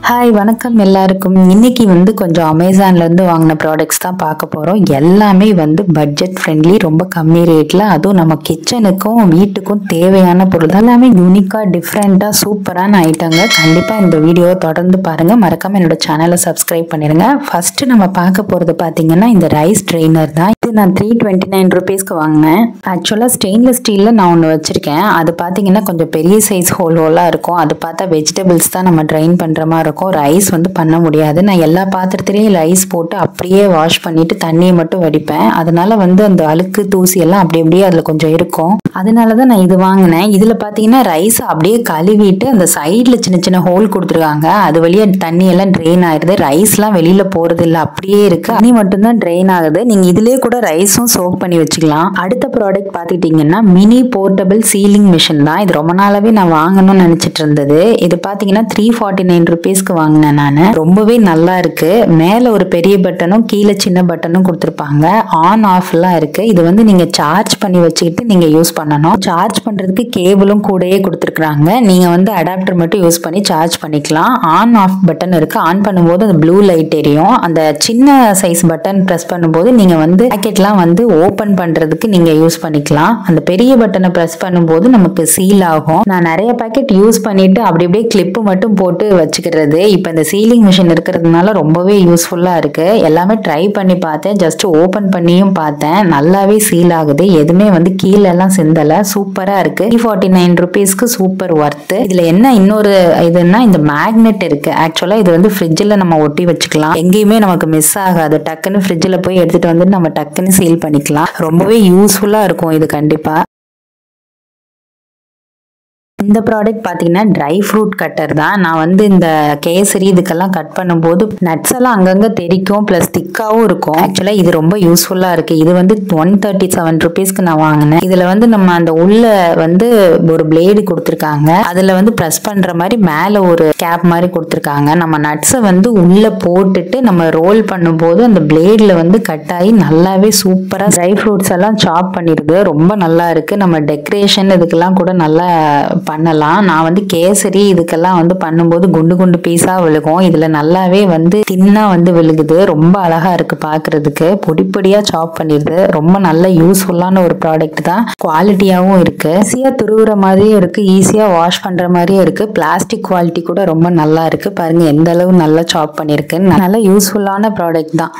Hi வணக்கம் எல்லாருக்கும். இன்னைக்கு கொஞ்சம் அமேசான்ல இருந்து வாங்கின ப்ராடக்ட்ஸ் தான் பார்க்க போறோம். எல்லாமே பட்ஜெட் ஃப்ரெண்ட்லி, ரொம்ப கம்மி ரேட்ல, அதுவும் நம்ம கிச்சனுக்கும் வீட்டுக்கும் தேவையான பொருள் எல்லாமே யூனிக்கா டிஃப்ரெண்டா சூப்பரான ஐட்டங்க. கண்டிப்பா இந்த வீடியோவை தொடர்ந்து பாருங்க. மறக்காம என்னோட சேனலை சப்ஸ்கிரைப் பண்ணிருங்க. ஃபர்ஸ்ட் நம்ம பார்க்க போறது பாத்தீங்கன்னா இந்த ரைஸ் ட்ரெயினர் தான். இது நான் 329 rupeesக்கு வாங்கினேன். ஆக்சுவலா ஸ்டெயின்லெஸ் ஸ்டீல்ல நான் ஒன்று வச்சிருக்கேன். அது பாத்தீங்கன்னா கொஞ்சம் பெரிய சைஸ் ஹோலா இருக்கும். அது பார்த்தா வெஜிடபிள்ஸ் தான் நம்ம ட்ரைன் பண்ற மாதிரி இருக்கும். ரைஸ் பண்ண முடியாது. நான் எல்லா பாத்திரத்திலையும் ரைஸ் போட்டு அப்படியே வாஷ் பண்ணிட்டு தண்ணியை மட்டும் வடிப்பேன். அதனால அந்த அழுக்கு தூசி எல்லாம் அப்படியே அதுல கொஞ்சம் இருக்கும். அதனாலதான் நான் இது வாங்கினேன். இதுல பாத்தீங்கன்னா ரைஸ் அப்படியே கழுவிட்டு அந்த சைட்ல சின்ன சின்ன ஹோல் கொடுத்துருக்காங்க. அது வழியா தண்ணி எல்லாம் ட்ரெயின் ஆயிடுது. ரைஸ் எல்லாம் வெளியில போறது இல்லை, அப்படியே இருக்கு. தண்ணி மட்டும்தான் ட்ரெயின் ஆகுது. நீங்க இதுலயே கூட ரைஸும் சோக் பண்ணி வச்சுக்கலாம். அடுத்த ப்ராடக்ட் பாத்துக்கிட்டீங்கன்னா மினி போர்ட்டபிள் சீலிங் மிஷின் தான். இது ரொம்ப நாளாவே நான் வாங்கணும்னு நினைச்சிட்டு இருந்தது. இது பாத்தீங்கன்னா 349 rupeesக்கு வாங்கினேன் நானு. ரொம்பவே நல்லா இருக்கு. மேல ஒரு பெரிய பட்டனும் கீழே சின்ன பட்டனும் கொடுத்துருப்பாங்க. ஆன் ஆஃப் எல்லாம் இருக்கு. இது நீங்க சார்ஜ் பண்ணி வச்சுக்கிட்டு நீங்க யூஸ் பண்ணணும். சார்ஜ் பண்றதுக்கு கேபிளும் கூடயே கொடுத்துருக்காங்க. நீங்க அடாப்டர் மட்டும் யூஸ் பண்ணி சார்ஜ் பண்ணிக்கலாம். ஆன் ஆஃப் பட்டன் இருக்கு. ஆன் பண்ணும்போது அந்த ப்ளூ லைட் எரியும். அந்த சின்ன சைஸ் பட்டன் பிரஸ் பண்ணும்போது நீங்க பாக்கெட்லாம் ஓபன் பண்றதுக்கு நீங்க யூஸ் பண்ணிக்கலாம். அந்த பெரிய பட்டனை பிரஸ் பண்ணும்போது நமக்கு சீல் ஆகும். நான் நிறைய பாக்கெட் யூஸ் பண்ணிட்டு அப்படியே கிளிப்பு மட்டும் போட்டு வச்சுக்கிறது. இப்ப இந்த சீலிங் மிஷின் இருக்கிறதுனால ரொம்பவே யூஸ்ஃபுல்லா இருக்கு. எல்லாமே ட்ரை பண்ணி பார்த்தேன். ஜஸ்ட் ஓபன் பண்ணியும் பார்த்தேன். நல்லாவே சீல் ஆகுது. எதுவுமே கீழே எல்லாம் சிந்தல. சூப்பரா இருக்கு. 349 rupeesக்கு சூப்பர் ஒர்த். இதுல என்ன இன்னொரு இதுன்னா இந்த மேக்னெட் இருக்கு. ஆக்சுவலா இது ஃப்ரிட்ஜ்ல நம்ம ஒட்டி வச்சுக்கலாம். எங்கேயுமே நமக்கு மிஸ் ஆகாது. டக்குன்னு ஃப்ரிட்ஜ்ல போய் எடுத்துட்டு நம்ம டக்குன்னு சீல் பண்ணிக்கலாம். ரொம்பவே யூஸ்ஃபுல்லா இருக்கும் இது கண்டிப்பா. இந்த ப்ராடக்ட் பாத்தீங்கன்னா ட்ரை ஃப்ரூட் கட்டர் தான். நான் இந்த கேசரி இதுக்கெல்லாம் கட் பண்ணும்போது நட்ஸ் எல்லாம் அங்கங்க தெரிக்கும், பிளஸ் திக்காவும் இருக்கும். ஆக்சுவலா இது ரொம்ப யூஸ்ஃபுல்லா இருக்கு. இது 137 rupeesக்கு நான் வாங்கினேன். இதுல நம்ம அந்த உள்ள ஒரு பிளேடு கொடுத்துருக்காங்க. அதுல பிரஸ் பண்ற மாதிரி மேல ஒரு கேப் மாதிரி கொடுத்துருக்காங்க. நம்ம நட்ஸை உள்ள போட்டுட்டு நம்ம ரோல் பண்ணும்போது அந்த பிளேட்ல கட் ஆகி நல்லாவே சூப்பரா ட்ரை ஃப்ரூட்ஸ் எல்லாம் சாப் பண்ணிருது. ரொம்ப நல்லா இருக்கு. நம்ம டெக்கரேஷன் இதுக்கெல்லாம் கூட நல்லா பண்ணலாம். நான் கேசரி இதுக்கெல்லாம் பண்ணும்போது குண்டு குண்டு பீஸா விழுகும். இதுல நல்லாவே தின்னா விழுகுது. ரொம்ப அழகா இருக்கு பாக்குறதுக்கு. பொடி பொடியா சாப் பண்ணிடுது. ரொம்ப நல்ல யூஸ்ஃபுல்லான ஒரு ப்ராடக்ட் தான். குவாலிட்டியாவும் இருக்கு. ஈஸியா துருவுற மாதிரியும் இருக்கு, ஈஸியா வாஷ் பண்ற மாதிரியும் இருக்கு. பிளாஸ்டிக் குவாலிட்டி கூட ரொம்ப நல்லா இருக்கு. பாருங்க எந்த அளவு நல்லா சாப் பண்ணிருக்குன்னு. நல்ல யூஸ்ஃபுல்லான ப்ராடக்ட் தான்.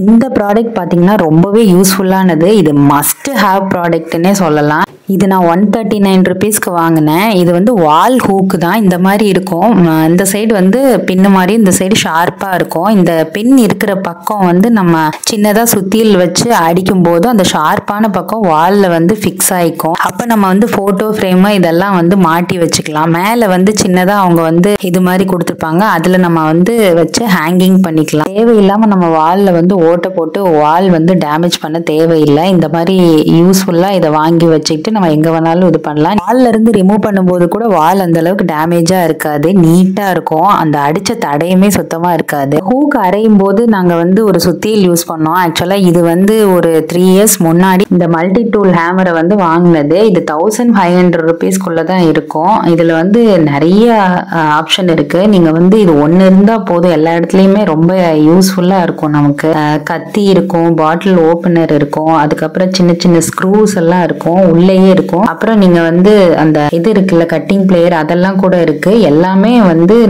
இந்த ப்ராடக்ட் பாத்தீங்கன்னா ரொம்பவே யூஸ்ஃபுல்லானது. இது மஸ்ட் ஹேவ் ப்ராடக்ட்னே சொல்லலாம். இது நான் 139 rupeesக்கு வாங்கினேன். இது வால் ஹூக் தான். இந்த மாதிரி இருக்கும். இந்த சைடு பின்னு மாதிரி, இந்த சைடு ஷார்ப்பா இருக்கும். இந்த பின் இருக்கிற பக்கம் நம்ம சின்னதா சுத்தியில் வச்சு அடிக்கும் போது அந்த ஷார்ப்பான பக்கம் வால்ல ஃபிக்ஸ் ஆயிக்கும். அப்ப நம்ம போட்டோ ஃப்ரேம் இதெல்லாம் மாட்டி வச்சுக்கலாம். மேல சின்னதா அவங்க இது மாதிரி கொடுத்துருப்பாங்க. அதுல நம்ம வச்சு ஹேங்கிங் பண்ணிக்கலாம். தேவையில்லாம நம்ம வால்ல ஓட்டை போட்டு வால் டேமேஜ் பண்ண தேவையில்லை. இந்த மாதிரி யூஸ்ஃபுல்லா இதை வாங்கி வச்சுக்கிட்டு நம்ம எங்க வேணாலும் இது பண்ணலாம். வால்ல இருந்து ரிமூவ் பண்ணும்போது கூட வால் அந்த அளவுக்கு டேமேஜா இருக்காது, நீட்டா இருக்கும். அந்த அடிச்ச தடையுமே சுத்தமா இருக்காது. ஹூக் அரையும் போது நாங்க ஒரு சுத்தியில் யூஸ் பண்ணோம். ஆக்சுவலா இது ஒரு 3 years முன்னாடி இந்த மல்டி டூல் ஹேமரை வாங்கினது. இது 1500 rupeesக்குள்ள தான் இருக்கும். இதுல நிறைய ஆப்ஷன் இருக்கு. நீங்க இது ஒண்ணு இருந்தா போதும், எல்லா இடத்துலயுமே ரொம்ப யூஸ்ஃபுல்லா இருக்கும். நமக்கு கத்தி இருக்கும், பாட்டில் ஓபனர் இருக்கும், அதுக்கப்புறம் சின்ன சின்ன ஸ்க்ரூஸ் எல்லாம் இருக்கும், உள்ளேயே இருக்கும். அப்புறம் நீங்க அந்த இது இருக்குல்ல கட்டிங் பிளேயர், அதெல்லாம் கூட இருக்கு. எல்லாமே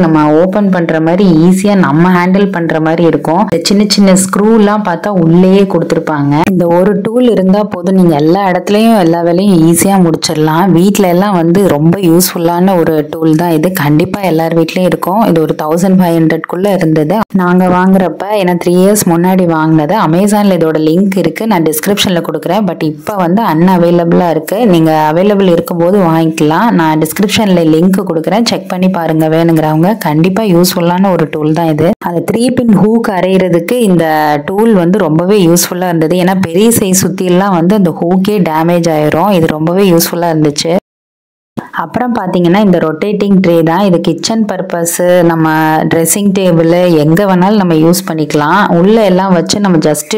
நம்ம ஓபன் பண்ற மாதிரி ஈஸியா நம்ம ஹேண்டில் பண்ற மாதிரி இருக்கும். சின்ன சின்ன ஸ்க்ரூ எல்லாம் பார்த்தா உள்ளேயே கொடுத்துருப்பாங்க. இந்த ஒரு டூல் இருந்தா போதும், நீங்க எல்லா இடத்துலயும் எல்லா வேலையும் ஈஸியா முடிச்சிடலாம். வீட்டுல எல்லாம் ரொம்ப யூஸ்ஃபுல்லான ஒரு டூல் தான் இது. கண்டிப்பா எல்லார் வீட்லயும் இருக்கும். இது ஒரு 1500க்குள்ள இருந்தது நாங்க வாங்குறப்ப. ஏன்னா 3 years முன்னாடி வாங்கினது. அமேசான்ல இதோட லிங்க் இருக்கு, நான் டிஸ்கிரிப்ஷன்ல கொடுக்குறேன். பட் இப்ப அன்அவைலபிளா இருக்கு. நீங்க அவைலபிள் இருக்கும்போது வாங்கிக்கலாம். நான் டிஸ்கிரிப்ஷன்ல லிங்க் கொடுக்குறேன், செக் பண்ணி பாருங்க வேணுங்கிறவங்க. கண்டிப்பா யூஸ்ஃபுல்லான ஒரு டூல் தான் இது. அந்த 3 pin ஹூக் அரைகிறதுக்கு இந்த டூல் ரொம்பவே யூஸ்ஃபுல்லா இருந்தது. ஏன்னா பெரிய சைஸ் சுத்தி எல்லாம் அந்த ஹூக்கே டேமேஜ் ஆயிரும். இது ரொம்பவே யூஸ்ஃபுல்லா இருந்துச்சு. அப்புறம் பார்த்தீங்கன்னா இந்த ரொட்டேட்டிங் ட்ரே தான். இது கிச்சன் பர்பஸ், நம்ம ட்ரெஸ்ஸிங் டேபிள் எங்கே வேணாலும் நம்ம யூஸ் பண்ணிக்கலாம். உள்ள எல்லாம் வச்சு நம்ம ஜஸ்ட்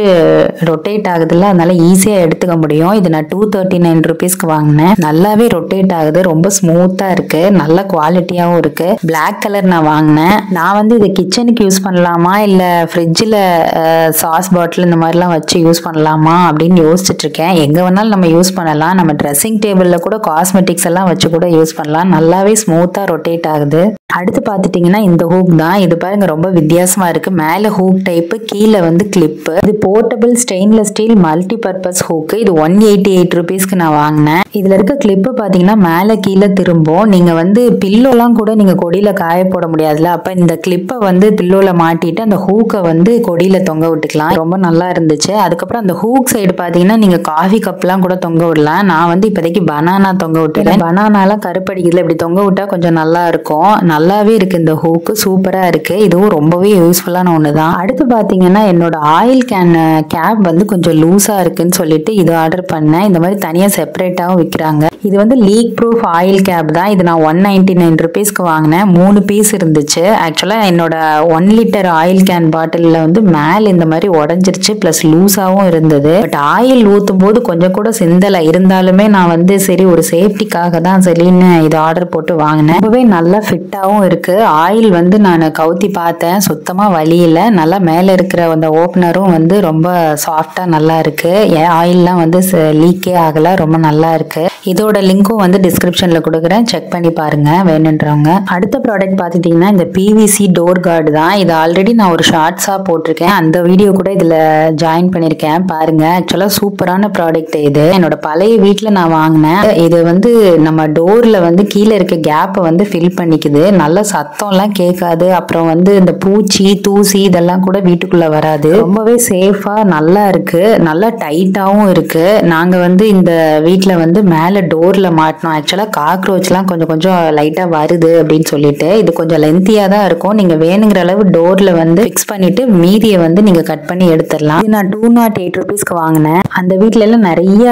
ரொட்டேட் ஆகுதுல்ல, அதனால ஈஸியாக எடுத்துக்க முடியும். இது நான் 239 rupeesக்கு வாங்கினேன். நல்லாவே ரொட்டேட் ஆகுது, ரொம்ப ஸ்மூத்தா இருக்கு, நல்ல குவாலிட்டியாகவும் இருக்கு. பிளாக் கலர் நான் வாங்கினேன். நான் வந்து இது கிச்சனுக்கு யூஸ் பண்ணலாமா இல்லை ஃப்ரிட்ஜில் சாஸ் பாட்டில் இந்த மாதிரிலாம் வச்சு யூஸ் பண்ணலாமா அப்படின்னு யோசிச்சுட்டு இருக்கேன். எங்கே வேணாலும் நம்ம யூஸ் பண்ணலாம். நம்ம ட்ரெஸ்ஸிங் டேபிளில் கூட காஸ்மெட்டிக்ஸ் எல்லாம் வச்சு கூட யூஸ் பண்ணலாம். நல்லாவே ஸ்மூத்தாக ரொட்டேட் ஆகுது. அடுத்து பார்த்துட்டிங்கன்னா இந்த ஹூக் தான். இது பாருங்க ரொம்ப வித்தியாசமாக இருக்குது. மேலே ஹூக் டைப்பு, கீழே வந்து கிளிப்பு. இது portable stainless steel multi purpose hook. இது 188 rupeesக்கு நான் வாங்கினேன். இதில் இருக்க கிளிப்பு பார்த்தீங்கன்னா மேலே கீழே திரும்பும். நீங்கள் வந்து பில்லோலாம் கூட நீங்கள் கொடியில் காய போட முடியாதுல்ல, அப்போ இந்த கிளிப்பை வந்து பில்லோவில் மாட்டிட்டு அந்த ஹூக்கை வந்து கொடியில் தொங்க விட்டுக்கலாம். ரொம்ப நல்லா இருந்துச்சு. அதுக்கப்புறம் அந்த ஹூக் சைடு பார்த்தீங்கன்னா நீங்கள் காஃபி கப்லாம் கூட தொங்க விடலாம். நான் வந்து இப்போதைக்கு பனானா தொங்க விட்டுறேன். பனானாலாம் கருப்படிக்கிறதுல இப்படி தொங்க விட்டா கொஞ்சம் நல்லா இருக்கும். நல்லாவே இருக்கு இந்த ஹூக்கு, சூப்பரா இருக்கு. இதுவும் ரொம்பவே யூஸ்ஃபுல்லான ஒன்று தான். அடுத்து பார்த்தீங்கன்னா என்னோட ஆயில் கேப் வந்து கொஞ்சம் லூஸா இருக்குன்னு சொல்லிட்டு இது ஆர்டர் பண்ணேன். இந்த மாதிரி தனியாக செப்பரேட்டாகவும் விற்கிறாங்க. இது வந்து லீக் ப்ரூஃப் ஆயில் கேப் தான். இது நான் 199 rupeesக்கு வாங்கினேன். 3 பீஸ் இருந்துச்சு. ஆக்சுவலாக என்னோட 1 liter ஆயில் கேன் பாட்டிலில் வந்து மேலே இந்த மாதிரி உடஞ்சிருச்சு, ப்ளஸ் லூஸாகவும் இருந்தது. பட் ஆயில் ஊற்றும் போது கொஞ்சம் கூட சிந்தலை. இருந்தாலுமே நான் வந்து சரி ஒரு சேஃப்டிக்காக தான் சரின்னு இது ஆர்டர் போட்டு வாங்கினேன். ரொம்பவே நல்லா ஃபிட்டாகவும் இருக்கு. ஆயில் வந்து நான் கவுத்தி பார்த்தேன், சுத்தமாக வலி இல்லை. நல்லா மேலே இருக்கிற அந்த ஓப்பனரும் வந்து ரொம்ப சாஃப்டாக நல்லா இருக்கு. ஆயில்லாம் வந்து லீக்கே ஆகலை, ரொம்ப நல்லா இருக்கு. இதோட லிங்க்கும் வந்து டிஸ்கிரிப்ஷன்ல கொடுக்குறேன், செக் பண்ணி பாருங்க வேணுன்றவங்க. அடுத்த ப்ராடக்ட் பார்த்துட்டீங்கன்னா இந்த பிவிசி டோர் கார்டு தான். இது ஆல்ரெடி நான் ஒரு ஷார்ட்ஸாக போட்டிருக்கேன், அந்த வீடியோ கூட இதில் ஜாயின் பண்ணியிருக்கேன் பாருங்க. ஆக்சுவலாக சூப்பரான ப்ராடக்ட் இது. என்னோட பழைய வீட்டில் நான் வாங்கினேன். இது வந்து நம்ம டோரில் வந்து கீழே இருக்க கேப்பை வந்து ஃபில் பண்ணிக்குது. நல்ல சத்தம்லாம் கேட்காது. அப்புறம் வந்து இந்த பூச்சி தூசி இதெல்லாம் கூட வீட்டுக்குள்ளே வராது. ரொம்பவே சேஃபாக நல்லா இருக்கு, நல்லா டைட்டாகவும் இருக்கு. நாங்கள் வந்து இந்த வீட்டில் வந்து மேலே டோர்ல மாட்டணும். ஆக்சுவலா காக்ரோச்லாம் கொஞ்சம் கொஞ்சம் லைட்டா வருது அப்படின்னு சொல்லிட்டு இது கொஞ்சம் லென்த்தியா தான் இருக்கும். நீங்க வேணுங்கிற அளவு டோர்ல வந்து ஃபிக்ஸ் பண்ணிட்டு மீதியை வந்து நீங்க கட் பண்ணி எடுத்துடலாம். இது நான் 208 rupeesக்கு வாங்கினேன். அந்த வீட்ல எல்லாம் நிறைய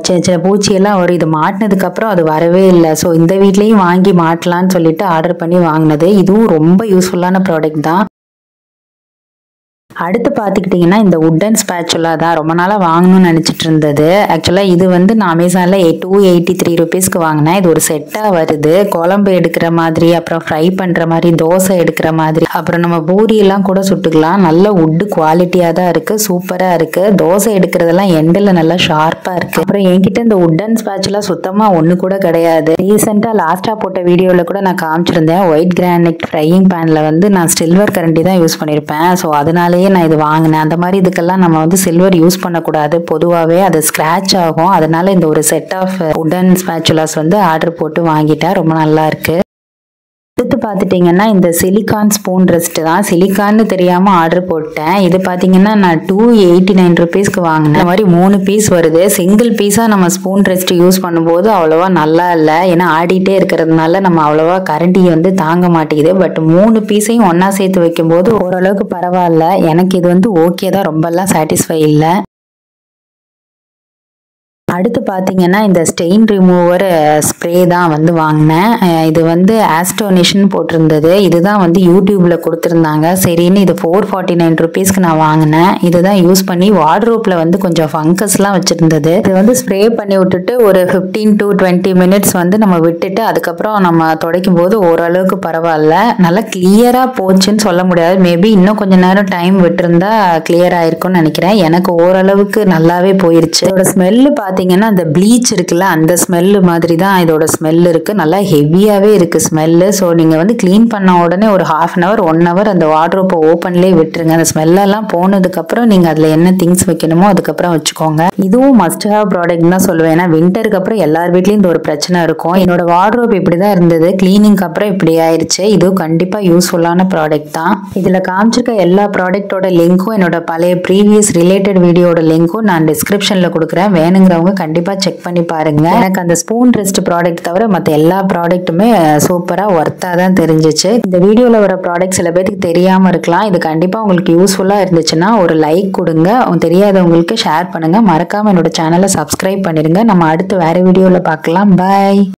சின்ன சின்ன பூச்சி எல்லாம் வரும். இது மாட்டினதுக்கு அப்புறம் அது வரவே இல்லை. ஸோ இந்த வீட்லயும் வாங்கி மாட்டலாம்னு சொல்லிட்டு ஆர்டர் பண்ணி வாங்கினது. இதுவும் ரொம்ப யூஸ்ஃபுல்லான ப்ராடக்ட் தான். அடுத்து பார்த்துக்கிட்டிங்கன்னா இந்த உட்டன் ஸ்பேச்சுலா தான் ரொம்ப நாளாக வாங்கணும்னு நினச்சிட்டு இருந்தது. ஆக்சுவலாக இது வந்து நான் அமேசானில் 283 rupeesக்கு வாங்கினேன். இது ஒரு செட்டாக வருது. குழம்பு எடுக்கிற மாதிரி, அப்புறம் ஃப்ரை பண்ணுற மாதிரி, தோசை எடுக்கிற மாதிரி, அப்புறம் நம்ம பூரியெல்லாம் கூட சுட்டுக்கலாம். நல்ல உட்டு குவாலிட்டியாக தான் இருக்குது, சூப்பராக இருக்குது. தோசை எடுக்கிறதெல்லாம் எண்டில் நல்லா ஷார்ப்பாக இருக்குது. அப்புறம் என்கிட்ட இந்த உட்டன் ஸ்பேச்சுலா சுத்தமாக ஒன்று கூட கிடையாது. ரீசெண்டாக லாஸ்ட்டாக போட்ட வீடியோவில் கூட நான் காமிச்சிருந்தேன். ஒயிட் கிரானைட் ஃப்ரையிங் பேனில் வந்து நான் சில்வர் கரண்டி தான் யூஸ் பண்ணியிருப்பேன். ஸோ அதனாலேயே நான் இது வாங்கினேன். அந்த மாதிரி இதுக்கெல்லாம் நம்ம வந்து சில்வர் யூஸ் பண்ணக்கூடாது, பொதுவாகவே அது ஸ்கிராச் ஆகும். அதனால இந்த ஒரு செட் ஆஃப் உடன் ஸ்பேச்சுலாஸ் வந்து ஆர்டர் போட்டு வாங்கிட்டேன். ரொம்ப நல்லா இருக்கு. அடுத்து பார்த்துட்டிங்கன்னா இந்த சிலிக்கான் ஸ்பூன் ரெஸ்ட் தான். சிலிக்கான்னு தெரியாமல் ஆர்டர் போட்டேன். இது பார்த்தீங்கன்னா நான் 289 rupeesக்கு வாங்கினேன். இந்த மாதிரி 3 பீஸ் வருது. சிங்கிள் பீஸாக நம்ம ஸ்பூன் ரெஸ்ட் யூஸ் பண்ணும்போது அவ்வளோவா நல்லா இல்லை, ஏன்னா ஆடிட்டே இருக்கிறதுனால நம்ம அவ்வளோவா கரண்டியை வந்து தாங்க மாட்டேங்குது. பட் 3 பீஸையும் ஒன்றா சேர்த்து வைக்கும்போது ஓரளவுக்கு பரவாயில்ல. எனக்கு இது வந்து ஓகே தான், ரொம்பலாம் சாட்டிஸ்ஃபை இல்லை. அடுத்து பார்த்தீங்கன்னா இந்த ஸ்டெயின் ரிமூவர் ஸ்ப்ரே தான் வந்து வாங்கினேன். இது வந்து ஆஸ்டோனிஷன் போட்டிருந்தது. இதுதான் வந்து யூடியூப்ல கொடுத்துருந்தாங்க. சரின்னு இது 449 rupeesக்கு நான் வாங்கினேன். இதுதான் யூஸ் பண்ணி வார்ட்ரோப்ல வந்து கொஞ்சம் ஃபங்கஸ்லாம் வச்சிருந்தது. இது வந்து ஸ்ப்ரே பண்ணி விட்டுட்டு ஒரு 15 to 20 minutes வந்து நம்ம விட்டுட்டு அதுக்கப்புறம் நம்ம துடைக்கும் போது ஓரளவுக்கு பரவாயில்ல, நல்லா கிளியரா போச்சுன்னு சொல்ல முடியாது. மேபி இன்னும் கொஞ்சம் நேரம் டைம் விட்டுருந்தா கிளியர் ஆயிருக்கும்னு நினைக்கிறேன். எனக்கு ஓரளவுக்கு நல்லாவே போயிருச்சு. இதோட ஸ்மெல்லு பார்த்தீங்கன்னா அந்த ப்ளீச் இருக்குல்ல, அந்த ஸ்மெல்லு மாதிரி தான் இதோட ஸ்மெல் இருக்கு. நல்லா ஹெவியாவே இருக்கு ஸ்மெல்லு. ஸோ நீங்க வந்து கிளீன் பண்ண உடனே ஒரு 1/2 hour 1 hour அந்த வார்ட்ரோப்பை ஓப்பன்லேயே விட்டுருங்க. அந்த ஸ்மெல்லெல்லாம் போனதுக்கு அப்புறம் நீங்க அதுல என்ன திங்ஸ் வைக்கணுமோ அதுக்கப்புறம் வச்சுக்கோங்க. இதுவும் மஸ்ட் ஹேவ் ப்ராடக்ட் தான் சொல்லுவேன். ஏன்னா விண்டருக்கு அப்புறம் எல்லார் வீட்லயும் இந்த ஒரு பிரச்சனை இருக்கும். என்னோட வார்ட்ரோப் இப்படிதான் இருந்தது, கிளீனிங்க்கு அப்புறம் இப்படி ஆயிடுச்சு. இதுவும் கண்டிப்பா யூஸ்ஃபுல்லான ப்ராடக்ட் தான். இதுல காமிச்சிருக்க எல்லா ப்ராடக்டோட லிங்க்கும் என்னோட பழைய ப்ரீவியஸ் ரிலேட்டட் வீடியோட லிங்க்கும் நான் டிஸ்கிரிப்ஷன்ல கொடுக்குறேன். வேணுங்கிறவங்க கண்டிப்பா செக் பண்ணி பாருங்க. எனக்கு அந்த ஸ்பூன் ரெஸ்ட் ப்ராடக்ட் தவிர மற்ற எல்லா ப்ராடக்ட்டுமே சூப்பரா ஒர்த்தா தான் தெரிஞ்சிச்சு. இந்த வீடியோல வர ப்ராடக்ட் சில பேருக்கு தெரியாம இருக்கலாம். இது கண்டிப்பா உங்களுக்கு யூஸ்ஃபுல்லா இருந்துச்சுன்னா ஒரு லைக் கொடுங்க, தெரியாதவங்களுக்கு ஷேர் பண்ணுங்க. மறக்காம என்னோட சேனலை சப்ஸ்கிரைப் பண்ணிருங்க. நம்ம அடுத்து வேற வீடியோல பார்க்கலாம். பாய்.